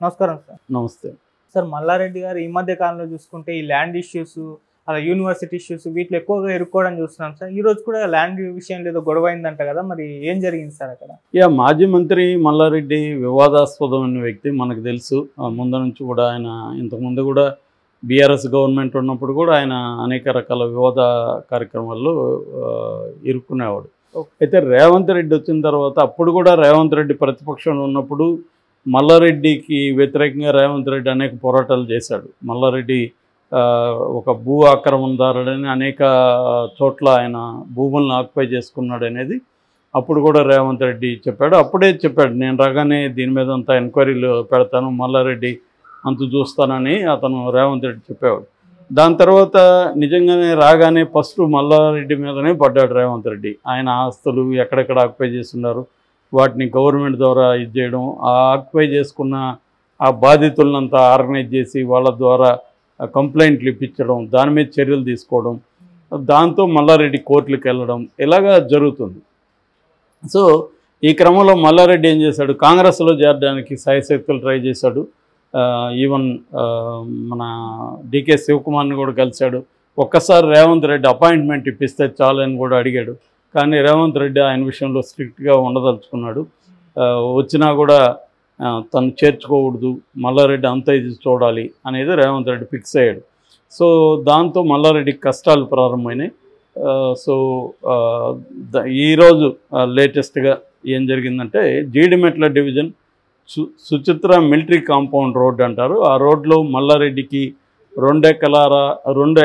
నమస్కారం సార్. నమస్తే సార్ మల్లారెడ్డి గారు ఈ మధ్య కాలంలో చూసుకుంటే ఈ ల్యాండ్ ఇష్యూస్, అలా యూనివర్సిటీ ఇష్యూస్ వీటిలో ఎక్కువగా ఇరుక్కోవడం చూస్తున్నాం సార్. ఈ రోజు కూడా ల్యాండ్ విషయంలో ఏదో గొడవ అయిందంట కదా, మరి ఏం జరిగింది సార్ అక్కడ? మాజీ మంత్రి మల్లారెడ్డి వివాదాస్పదమైన వ్యక్తి మనకు తెలుసు. ముందు నుంచి కూడా ఆయన ఇంతకుముందు కూడా బీఆర్ఎస్ గవర్నమెంట్ ఉన్నప్పుడు కూడా ఆయన అనేక రకాల వివాద కార్యక్రమాల్లో ఇరుక్కునేవాడు. అయితే రేవంత్ రెడ్డి వచ్చిన తర్వాత అప్పుడు కూడా రేవంత్ రెడ్డి ప్రతిపక్షంలో ఉన్నప్పుడు మల్లారెడ్డికి వ్యతిరేకంగా రేవంత్ రెడ్డి అనేక పోరాటాలు చేశాడు. మల్లారెడ్డి ఒక భూ ఆక్రమణదారుడని అనేక చోట్ల ఆయన భూములను ఆక్యుపై చేసుకున్నాడు అనేది అప్పుడు కూడా రేవంత్ రెడ్డి చెప్పాడు. అప్పుడే చెప్పాడు, నేను రాగానే దీని మీద అంతా ఎంక్వైరీలు పెడతాను, మల్లారెడ్డి అంతు చూస్తానని అతను రేవంత్ రెడ్డి చెప్పేవాడు. దాని తర్వాత నిజంగానే రాగానే ఫస్ట్ మల్లారెడ్డి మీదనే పడ్డాడు రేవంత్ రెడ్డి. ఆయన ఆస్తులు ఎక్కడెక్కడ ఆక్యుపై చేస్తున్నారు వాటిని గవర్నమెంట్ ద్వారా ఇది చేయడం, ఆ ఆక్యుపై చేసుకున్న ఆ బాధితులంతా ఆర్గనైజ్ చేసి వాళ్ళ ద్వారా కంప్లైంట్లు ఇప్పించడం, దాని మీద చర్యలు తీసుకోవడం, దాంతో మల్లారెడ్డి కోర్టులకు వెళ్ళడం ఇలాగా జరుగుతుంది. సో ఈ క్రమంలో మల్లారెడ్డి ఏం చేశాడు, కాంగ్రెస్లో చేరడానికి శాయశక్తులు ట్రై చేశాడు. ఈవెన్ మన డికే శివకుమార్ని కూడా కలిశాడు. ఒక్కసారి రేవంత్ రెడ్డి అపాయింట్మెంట్ ఇప్పిస్తే చాలని కూడా అడిగాడు. కానీ రేవంత్ రెడ్డి ఆయన విషయంలో స్ట్రిక్ట్గా ఉండదలుచుకున్నాడు. వచ్చినా కూడా తను చేర్చుకోకూడదు, మల్లారెడ్డి అంతా ఇది చూడాలి అనేది రేవంత్ రెడ్డి ఫిక్స్ అయ్యాడు. సో దాంతో మల్లారెడ్డికి కష్టాలు ప్రారంభమైనాయి. సో ఈరోజు లేటెస్ట్గా ఏం జరిగిందంటే Jeedimetla division Suchitra military compound road అంటారు. ఆ రోడ్లో మల్లారెడ్డికి 2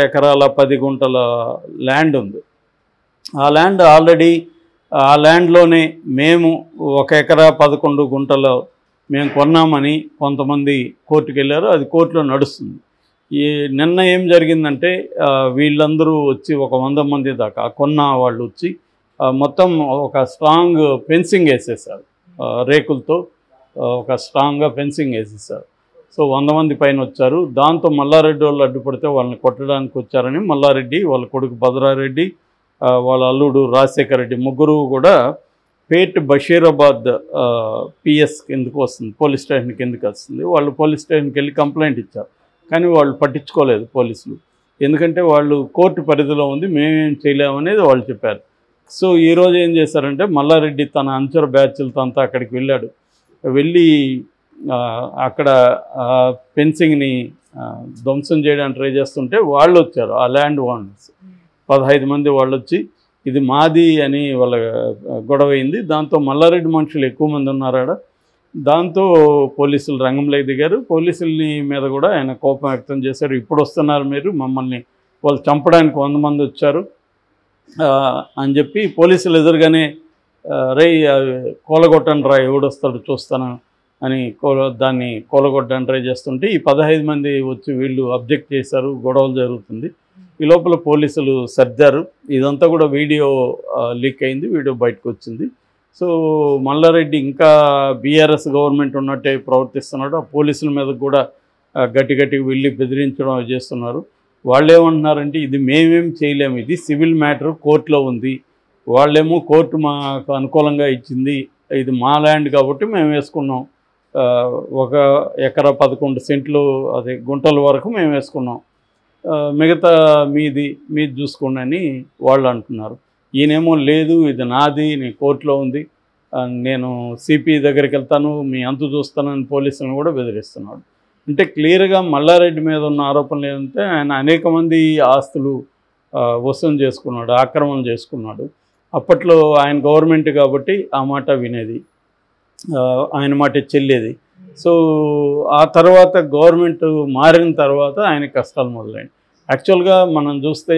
ఎకరాల 10 గుంటల ల్యాండ్ ఉంది. ఆ ల్యాండ్ ఆల్రెడీ ఆ ల్యాండ్లోనే మేము 1 ఎకరా 11 గుంటలు మేము కొన్నామని కొంతమంది కోర్టుకు వెళ్ళారు. అది కోర్టులో నడుస్తుంది. నిన్న ఏం జరిగిందంటే వీళ్ళందరూ వచ్చి ఒక 100 మంది దాకా కొన్న వాళ్ళు వచ్చి మొత్తం ఒక స్ట్రాంగ్ ఫెన్సింగ్ వేసేసారు. రేకులతో ఒక స్ట్రాంగ్గా ఫెన్సింగ్ వేసేసారు. సో 100 మంది పైన వచ్చారు. దాంతో మల్లారెడ్డి వాళ్ళు అడ్డుపడితే వాళ్ళని కొట్టడానికి వచ్చారని మల్లారెడ్డి, వాళ్ళ కొడుకు భద్రారెడ్డి, వాళ్ళ అల్లుడు రాజశేఖర్ రెడ్డి ముగ్గురు కూడా పేట్ బషీరాబాద్ పిఎస్ కిందకు వస్తుంది, పోలీస్ స్టేషన్ కిందకి వస్తుంది. వాళ్ళు పోలీస్ స్టేషన్కి వెళ్ళి కంప్లైంట్ ఇచ్చారు. కానీ వాళ్ళు పట్టించుకోలేదు పోలీసులు, ఎందుకంటే వాళ్ళు కోర్టు పరిధిలో ఉంది, మేమేం చేయలేమనేది వాళ్ళు చెప్పారు. సో ఈరోజు ఏం చేశారంటే మల్లారెడ్డి తన అంచర బ్యాచ్లతో అంతా అక్కడికి వెళ్ళాడు. వెళ్ళి అక్కడ ఫెన్సింగ్ని ధ్వంసం చేయడానికి ట్రై చేస్తుంటే వాళ్ళు వచ్చారు, ఆ ల్యాండ్ ఓనర్స్ 15 మంది వాళ్ళు వచ్చి ఇది మాది అని వాళ్ళ గొడవ అయింది. దాంతో మల్లారెడ్డి మనుషులు ఎక్కువ మంది ఉన్నారాడ. దాంతో పోలీసులు రంగంలోకి దిగారు. పోలీసుల్ని మీద కూడా ఆయన కోపం వ్యక్తం చేశారు. ఇప్పుడు వస్తున్నారు మీరు, మమ్మల్ని వాళ్ళు చంపడానికి 100 మంది వచ్చారు అని చెప్పి పోలీసులు ఎదురుగానే రే కూలగొట్టండి రా, ఎవడొస్తాడు చూస్తాను అని దాన్ని కూలగొట్టడానికి ట్రై చేస్తుంటే ఈ 15 మంది వచ్చి వీళ్ళు అబ్జెక్ట్ చేశారు. గొడవలు జరుగుతుంది. ఈ లోపల పోలీసులు సర్దారు. ఇదంతా కూడా వీడియో లీక్ అయింది, వీడియో బయటకు వచ్చింది. సో మల్లారెడ్డి ఇంకా బీఆర్ఎస్ గవర్నమెంట్ ఉన్నట్టే ప్రవర్తిస్తున్నాడు. ఆ పోలీసుల మీద కూడా గట్టిగా వెళ్ళి బెదిరించడం చేస్తున్నారు. వాళ్ళు ఏమంటున్నారంటే ఇది మేమేం చేయలేము, ఇది సివిల్ మ్యాటర్, కోర్టులో ఉంది. వాళ్ళేమో కోర్టు మాకు అనుకూలంగా ఇచ్చింది, ఇది మా ల్యాండ్ కాబట్టి మేము వేసుకున్నాం, 1 ఎకరా 11 సెంట్లు అదే గుంటల వరకు మేము వేసుకున్నాం, మిగతా మీది చూసుకోండి అని వాళ్ళు అంటున్నారు. ఈయనేమో లేదు ఇది నాది, నీ కోర్టులో ఉంది, నేను సిపి దగ్గరికి వెళ్తాను, మీ అంతు చూస్తానని పోలీసులను కూడా బెదిరిస్తున్నాడు. అంటే క్లియర్గా మల్లారెడ్డి మీద ఉన్న ఆరోపణలు ఏంటంటే ఆయన అనేక మంది ఆస్తులు వసూలు చేసుకున్నాడు, ఆక్రమణ చేసుకున్నాడు. అప్పట్లో ఆయన గవర్నమెంట్ కాబట్టి ఆ మాట వినేది, ఆయన మాట చెల్లేది. సో ఆ తర్వాత గవర్నమెంట్ మారిన తర్వాత ఆయన కష్టాలు మొదలైనవి. యాక్చువల్గా మనం చూస్తే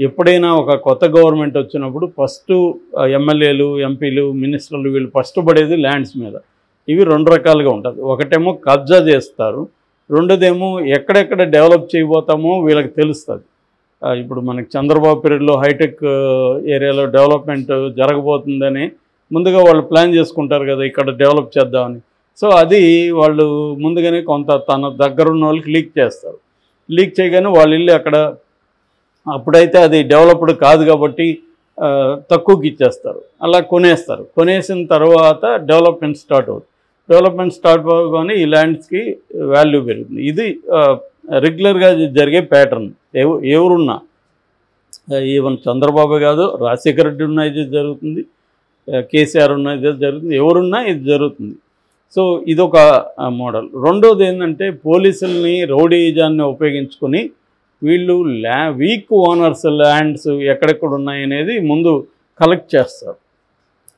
ఎప్పుడైనా ఒక కొత్త గవర్నమెంట్ వచ్చినప్పుడు ఫస్ట్ ఎమ్మెల్యేలు, ఎంపీలు, మినిస్టర్లు వీళ్ళు ఫస్ట్ పడేది ల్యాండ్స్ మీద. ఇవి 2 రకాలుగా ఉంటుంది. ఒకటేమో కబ్జా చేస్తారు, రెండోదేమో ఎక్కడెక్కడ డెవలప్ చేయబోతామో వీళ్ళకి తెలుస్తుంది. ఇప్పుడు మనకి చంద్రబాబు పీరియడ్లో హైటెక్ ఏరియాలో డెవలప్మెంట్ జరగబోతుందని ముందుగా వాళ్ళు ప్లాన్ చేసుకుంటారు కదా, ఇక్కడ డెవలప్ చేద్దామని. సో అది వాళ్ళు ముందుగానే కొంత తన దగ్గరున్న వాళ్ళకి లీక్ చేస్తారు. లీక్ చేయగానే వాళ్ళు వెళ్ళి అక్కడ అప్పుడైతే అది డెవలప్డ్ కాదు కాబట్టి తక్కువకి ఇచ్చేస్తారు, అలా కొనేస్తారు. కొనేసిన తర్వాత డెవలప్మెంట్ స్టార్ట్ అవుతుంది. డెవలప్మెంట్ స్టార్ట్ అవ్వగానే ఈ ల్యాండ్స్కి వాల్యూ పెరుగుతుంది. ఇది రెగ్యులర్గా జరిగే ప్యాటర్న్. ఎవరున్నా, ఈవెన్ చంద్రబాబు కాదు, రాజశేఖర రెడ్డి ఉన్నా ఇది జరుగుతుంది, కేసీఆర్ ఉన్నా ఇది జరుగుతుంది, ఎవరున్నా ఇది జరుగుతుంది. సో ఇదొక మోడల్. రెండోది ఏంటంటే పోలీసుల్ని రౌడీజాన్ని ఉపయోగించుకొని వీళ్ళు వీక్ ఓనర్స్ ల్యాండ్స్ ఎక్కడెక్కడ ఉన్నాయనేది ముందు కలెక్ట్ చేస్తారు.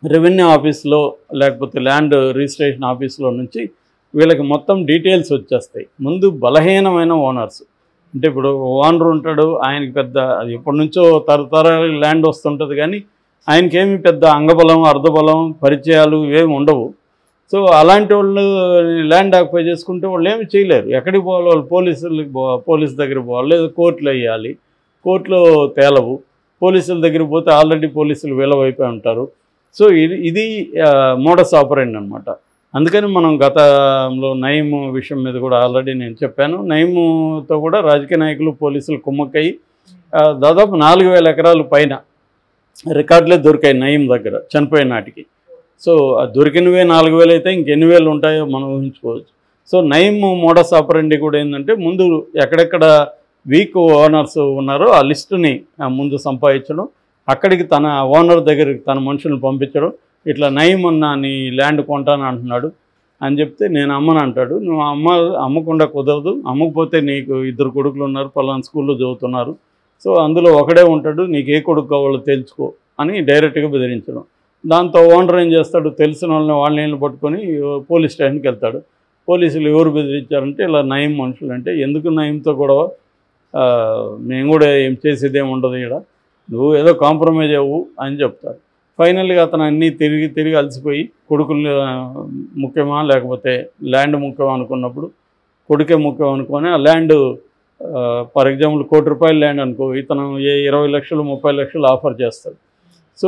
రెవెన్యూ ఆఫీస్లో లేకపోతే ల్యాండ్ రిజిస్ట్రేషన్ ఆఫీస్లో నుంచి వీళ్ళకి మొత్తం డీటెయిల్స్ వచ్చేస్తాయి. ముందు బలహీనమైన ఓనర్స్ అంటే ఇప్పుడు ఓనర్ ఉంటాడు, ఆయనకి పెద్ద అది ఎప్పటి నుంచో తరతరాల ల్యాండ్ వస్తుంటుంది, కానీ ఆయనకేమి పెద్ద అంగబలం అర్ధబలం పరిచయాలు ఇవేమి ఉండవు. సో అలాంటి వాళ్ళు ల్యాండ్ ఆక్యుపై చేసుకుంటే వాళ్ళు ఏమి చేయలేరు. ఎక్కడికి పోవాలి, వాళ్ళు పోలీసు దగ్గరికి పోవాలి, లేదా కోర్టులో వేయాలి, కోర్టులో తేలవు. పోలీసుల దగ్గరికి పోతే ఆల్రెడీ పోలీసులు వీళ్ళవైపోయి ఉంటారు. సో ఇది మోడస్ ఆపరెండి అనమాట. అందుకని మనం గతంలో నయీం విషయం మీద కూడా ఆల్రెడీ నేను చెప్పాను. నయీంతో కూడా రాజకీయ నాయకులు పోలీసులు కుమ్మక్కయి దాదాపు 4000 ఎకరాలు పైన రికార్డులే దొరికాయి నయీం దగ్గర చనిపోయిన నాటికి. సో దొరికినవే 4000 అయితే ఇంకెన్ని వేలు ఉంటాయో మనం ఊహించుకోవచ్చు. సో నయీం మోడస్ ఆపరెండి కూడా ఏంటంటే ముందు ఎక్కడెక్కడ వీక్ ఓనర్స్ ఉన్నారో ఆ లిస్టుని ముందు సంపాదించడం, అక్కడికి తన ఓనర్ దగ్గరికి తన మనుషులను పంపించడం. ఇట్లా నయీం అన్న నీ ల్యాండ్ కొంటాను అంటున్నాడు అని చెప్తే నేను అమ్మను అంటాడు. నువ్వు అమ్మకుండా కుదరదు, అమ్మకపోతే నీకు 2 కొడుకులు ఉన్నారు, పలానా స్కూల్లో చదువుతున్నారు, సో అందులో ఒకడే ఉంటాడు, నీకు ఏ కొడుకు కావాలో తెలుసుకో అని డైరెక్ట్గా బెదిరించడం. దాంతో ఓనర్ ఏం చేస్తాడు, తెలిసిన వాళ్ళని పట్టుకొని పోలీస్ స్టేషన్కి వెళ్తాడు. పోలీసులు ఎవరు బెదిరించారంటే ఇలా నయీం మనుషులు. అంటే ఎందుకు నయీంతో గొడవ, మేము కూడా ఏం చేసేదేమి ఉండదు, ఇక్కడ నువ్వు ఏదో కాంప్రమైజ్ అవ్వు అని చెప్తారు. ఫైనల్గా అతను అన్నీ తిరిగి అలసిపోయి కొడుకులు ముఖ్యమా లేకపోతే ల్యాండ్ ముఖ్యం అనుకున్నప్పుడు కొడుకే ముఖ్యం అనుకొని ఆ ల్యాండ్ ఫర్ ఎగ్జాంపుల్ ₹1,00,00,000 ల్యాండ్ అనుకో, ఇతను 20 లక్షలు 30 లక్షలు ఆఫర్ చేస్తాడు. సో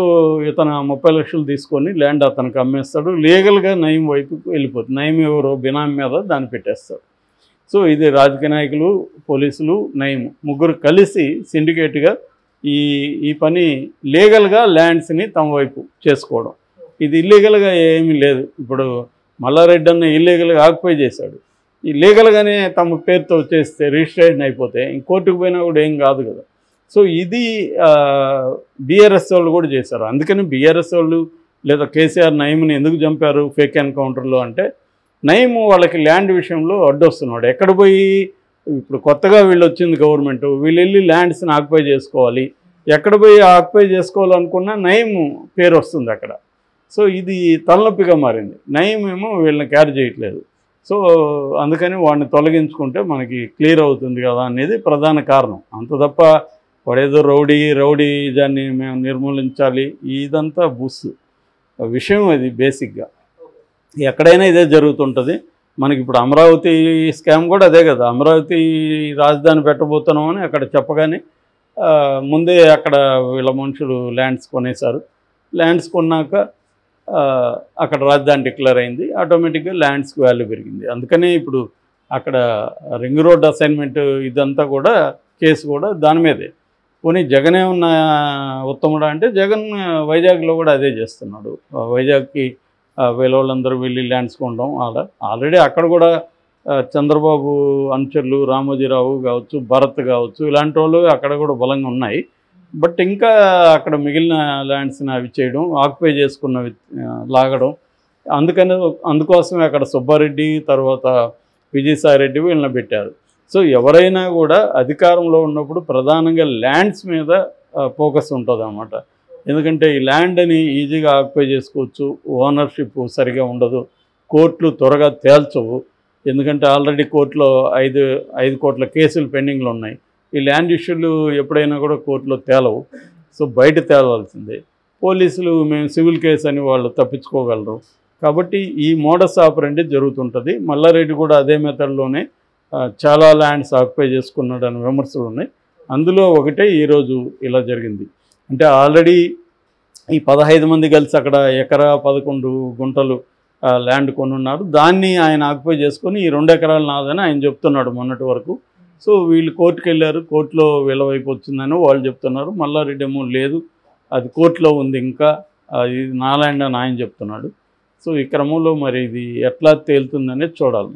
ఇతను 30 లక్షలు తీసుకొని ల్యాండ్ అతనికి అమ్మేస్తాడు. లీగల్గా నయీం వైపుకు వెళ్ళిపోతుంది. నయీం ఎవరో బినామీ మీద దాన్ని పెట్టేస్తాడు. సో ఇది రాజకీయ నాయకులు, పోలీసులు, నయీం ముగ్గురు కలిసి సిండికేట్గా ఈ పని లీగల్గా ల్యాండ్స్ని తమ వైపు చేసుకోవడం. ఇది ఇల్లీగల్గా ఏమీ లేదు. ఇప్పుడు మల్లారెడ్డి అన్న ఇల్లీగల్గా ఆక్యుపై చేశాడు, ఈ లీగల్గానే తమ పేరుతో చేస్తే రిజిస్ట్రేషన్ అయిపోతే ఇంకోర్టుకు పోయినా కూడా ఏం కాదు కదా. సో ఇది బీఆర్ఎస్ వాళ్ళు కూడా చేశారు. అందుకని బీఆర్ఎస్ వాళ్ళు లేదా కేసీఆర్ నయీంని ఎందుకు చంపారు ఫేక్ ఎన్కౌంటర్లో అంటే, నయీం వాళ్ళకి ల్యాండ్ విషయంలో అడ్డొస్తున్నాడు. ఎక్కడ పోయి ఇప్పుడు కొత్తగా వీళ్ళు వచ్చింది గవర్నమెంట్, వీళ్ళు వెళ్ళి ల్యాండ్స్ని ఆక్యుపై చేసుకోవాలి, ఎక్కడ పోయి ఆక్యుపై చేసుకోవాలనుకున్నా నయీం పేరు వస్తుంది అక్కడ. సో ఇది తలనొప్పిగా మారింది. నయీం ఏమో వీళ్ళని క్యారీ చేయట్లేదు. సో అందుకని వాడిని తొలగించుకుంటే మనకి క్లియర్ అవుతుంది కదా అనేది ప్రధాన కారణం. అంత తప్ప వాడేదో రౌడీ దాన్ని మేము నిర్మూలించాలి ఇదంతా బుస్ విషయం. అది బేసిక్గా ఎక్కడైనా ఇదే జరుగుతుంటుంది. మనకి ఇప్పుడు అమరావతి స్కామ్ కూడా అదే కదా. అమరావతి రాజధాని పెట్టబోతున్నామని అక్కడ చెప్పగానే ముందే అక్కడ వీళ్ళ మనుషులు ల్యాండ్స్ కొనేశారు. ల్యాండ్స్ కొన్నాక అక్కడ రాజధాని డిక్లేర్ అయింది, ఆటోమేటిక్గా ల్యాండ్స్కి వాల్యూ పెరిగింది. అందుకనే ఇప్పుడు అక్కడ రింగ్ రోడ్ అసైన్మెంట్ ఇదంతా కూడా కేసు కూడా దాని మీదే. పోనీ జగన్ ఏమన్నా ఉత్తముడా అంటే జగన్ వైజాగ్లో కూడా అదే చేస్తున్నాడు. వైజాగ్కి వీళ్ళందరూ వెళ్ళి ల్యాండ్స్ కొనడం ఆల్రెడీ అక్కడ కూడా చంద్రబాబు అనుచరులు రామోజీరావు కావచ్చు, భరత్ కావచ్చు, ఇలాంటి వాళ్ళు అక్కడ కూడా బలంగా ఉన్నాయి. బట్ ఇంకా అక్కడ మిగిలిన ల్యాండ్స్ని అవి చేయడం, ఆక్యుపై చేసుకున్నవి లాగడం. అందుకోసమే అక్కడ సుబ్బారెడ్డి తర్వాత విజయసాయిరెడ్డి వీళ్ళని పెట్టారు. సో ఎవరైనా కూడా అధికారంలో ఉన్నప్పుడు ప్రధానంగా ల్యాండ్స్ మీద ఫోకస్ ఉంటుంది అన్నమాట. ఎందుకంటే ఈ ల్యాండ్ని ఈజీగా ఆక్యుపై చేసుకోవచ్చు, ఓనర్షిప్ సరిగా ఉండదు, కోర్టులు త్వరగా తేల్చవు. ఎందుకంటే ఆల్రెడీ కోర్టులో 5 కోట్ల కేసులు పెండింగ్లో ఉన్నాయి. ఈ ల్యాండ్ ఇష్యూలు ఎప్పుడైనా కూడా కోర్టులో తేలవు. సో బయట తేలవలసిందే. పోలీసులు మేము సివిల్ కేసు అని వాళ్ళు తప్పించుకోగలరు. కాబట్టి ఈ మోడస్ ఆపరెండి జరుగుతుంటుంది. మల్లారెడ్డి కూడా అదే మెథడ్లోనే చాలా ల్యాండ్స్ ఆక్యుపై చేసుకున్నాడని విమర్శలు ఉన్నాయి. అందులో ఒకటే ఈరోజు ఇలా జరిగింది. అంటే ఆల్రెడీ ఈ 15 మంది కలిసి అక్కడ 1.11 గుంటలు ల్యాండ్ కొనున్నారు. దాన్ని ఆయన ఆక్యుపై చేసుకొని ఈ 2 ఎకరాలు నాదని ఆయన చెప్తున్నాడు మొన్నటి వరకు. సో వీళ్ళు కోర్టుకు వెళ్ళారు, కోర్టులో వీళ్ళ వైపు వచ్చిందని వాళ్ళు చెప్తున్నారు. మల్లారెడ్డి ఏమో లేదు అది కోర్టులో ఉంది, ఇంకా ఇది నా ల్యాండ్ అని ఆయన చెప్తున్నాడు. సో ఈ క్రమంలో మరి ఇది ఎట్లా తేలుతుందనేది చూడాలి మనం.